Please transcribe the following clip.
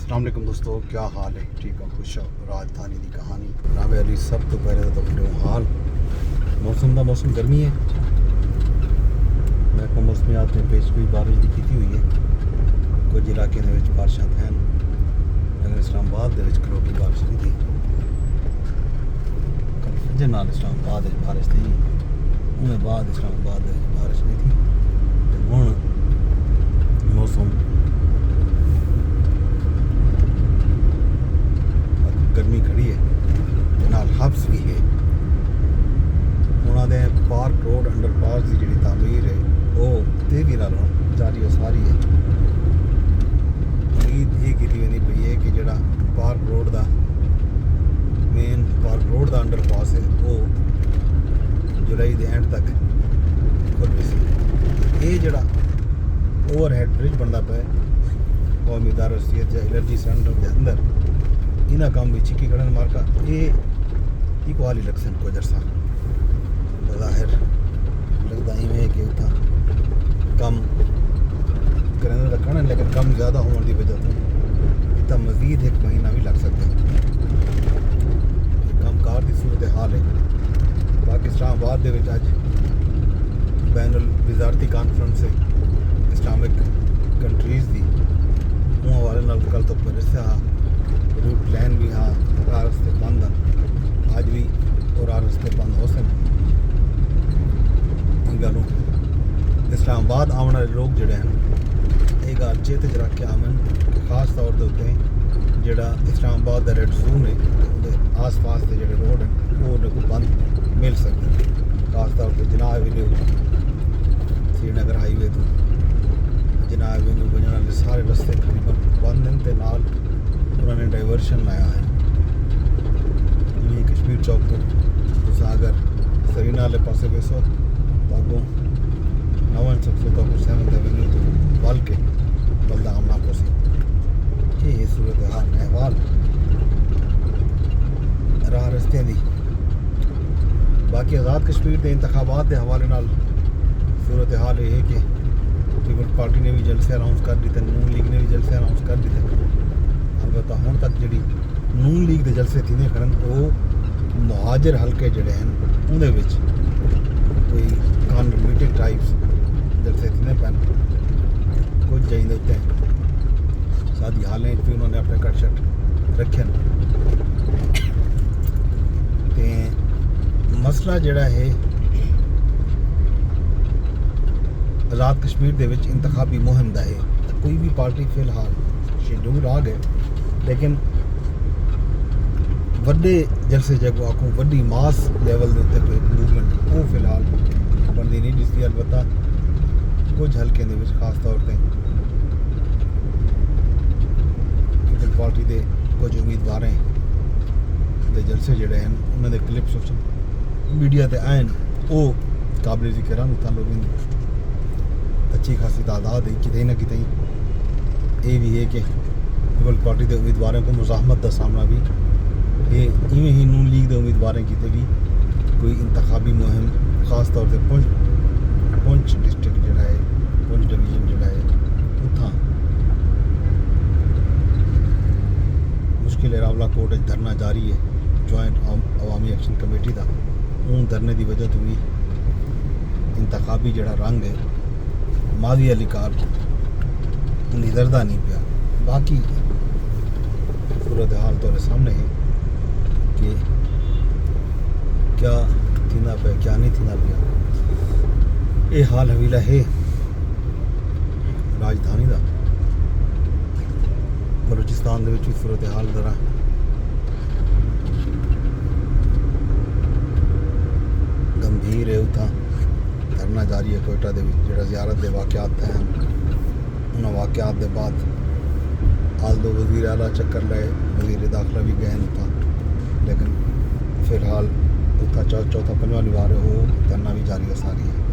السلام علیکم دوستو، کیا حال ہے؟ ٹھیک ہے، خوش ہو؟ راجدھانی دی کہانی جناب علی سب تو پہلے تو بڑے حال موسم گرمی ہے۔ میں کو موسمیات میں پیش کوئی بارش دی کیتی ہوئی ہے، کچھ علاقے دے وچ بارشاں ہیں، لیکن اسلام آباد دے وچ کروڑی بارش نہیں تھی۔ کل فجر نال اسلام آباد وچ بارش تھی، انہیں بعد اسلام آباد وچ بارش نہیں تھی۔ تے ہن موسم گرمی کھڑی ہے، نال حبس بھی ہے۔ انہوں نے پارک روڈ انڈر پاس کی جڑی تعمیر ہے وہ تیزی نال جاری و ساری ہے۔ امید یہ کی نہیں پئی ہے کہ جڑا پارک روڈ دا مین پارک روڈ دا انڈر پاس ہے وہ جولائی دے اینڈ تک کھل سی۔ یہ جڑا اوور ہیڈ برج بنتا پیا قومی ادارہ صحت یا الرجی سینٹر کے اندر، انہاں کام بھی چکی کھڑن مارکا یہ اکوالی لکسن کو جرسا بظاہر لگتا ہے کہ اتنا کم کرنے کا کھڑن، لیکن کم زیادہ ہونے کی وجہ سے اتنا مزید ایک مہینہ بھی لگ سکتا ہے۔ کام کار کی صورتحال ہے۔ باقی اسلام آباد دے وچ اج بین الوزارتی کانفرنس ہے اسلامک کنٹریز دی، وہ حوالے نال کل تو پرسا روٹ پلان بھی ہاں راہ رستے بند ہیں، اج بھی اور راہ رستے بند ہو سن۔ ان گلوں اسلام آباد آنے والے لوگ جڑے ہیں یہ گل چیتے چ رکھ کے آمن کہ خاص طور کے اتنے جڑا اسلام آباد کا ریڈ زون ہے اندر آس پاس کے جڑے روڈ ہیں وہ ان کو بند مل سکتے ہیں۔ خاص طور پہ جناح ایوینیو سری نگر ہائی وے تو جناح ایوینیو بننے والے سارے رستے تقریباً بند ہیں، تے نال انہوں نے ڈائیورشن لایا ہے۔ یہ کشمیر چوک تو اگر سرینا والے پاسے ویسو باگوں نون سب سے تو سیونتھ ایوینیو تو بل کے بلدہ آمنا پوسی یہ صورتحال احوال راہ رستے دی۔ باقی آزاد کشمیر کے انتخابات کے حوالے نال صورتحال یہ ہے کہ پیپلز پارٹی نے بھی جلسے اناؤنس کر دیتے، نون لیگ نے بھی جلسے اناؤنس کر دیتے۔ البتہ ہن تک جڑی نون لیگ دے جلسے تھینے کھڑن وہ مہاجر حلقے جڑے ہیں اندر وچ کوئی کانڈ میٹنگ ٹائپس جلسے تھینے پین، کچھ جائیں دیتے ہیں سادی حالیں بھی انہوں نے اپنے کٹ شٹ رکھے تے مسئلہ جڑا ہے آزاد کشمیر دے وچ انتخابی مہم دا ہے۔ کوئی بھی پارٹی فی الحال شیڈول آ گئے، لیکن وڈے جلسے جگہ آکھوں وڈی ماس لیول دے اتنے کوئی موومنٹ وہ فی الحال بندی نہیں دستی۔ البتہ کچھ حلقے دے وچ خاص طور پہ پیپلز پارٹی دے کچھ امیدواریں دے جلسے جڑے ہیں انہوں دے کلپ سوشل میڈیا تے آئیں وہ قابل ذکر ہیں۔ اتنا لوگوں کی اچھی خاصی تعداد ہے، کتنے نہ کتنے یہ بھی ہے کہ پیپلز پارٹی دے امیدواروں کو مزاحمت کا سامنا بھی یہ ایویں ہی نون لیگ دے امیدواروں کیتے بھی کوئی انتخابی مہم خاص طور سے پونچھ ڈسٹرکٹ جڑا ہے پونچھ ڈویژن جڑا ہے اتھاں مشکل راولہ کوٹ دھرنا جاری ہے جوائنٹ عوامی ایکشن کمیٹی دا۔ اون دھرنے دی وجہ تو بھی انتخابی جڑا رنگ ہے ماضی علی کار نظردہ نہیں پیا۔ باقی صورتحال تو سامنے ہے کہ کیا تھینا پیا کیا نہیں تھینا پیا۔ یہ حال حویلہ ہے راجدھانی دا۔ بلوچستان دے وچ صورتحال ذرا گمبھیر ہے۔ اتھاں دھرنا جاری ہے کوئٹہ دے وچ جڑا زیارت دے واقعات ہیں انہاں واقعات دے بعد آل دو وزیر اعلیٰ چکر لائے، وزیر داخلہ بھی گئے اتھاں، لیکن فی الحال اتھاں چوتھا پنجواں وار ہو دھرنا بھی جاری ہے ساری ہے۔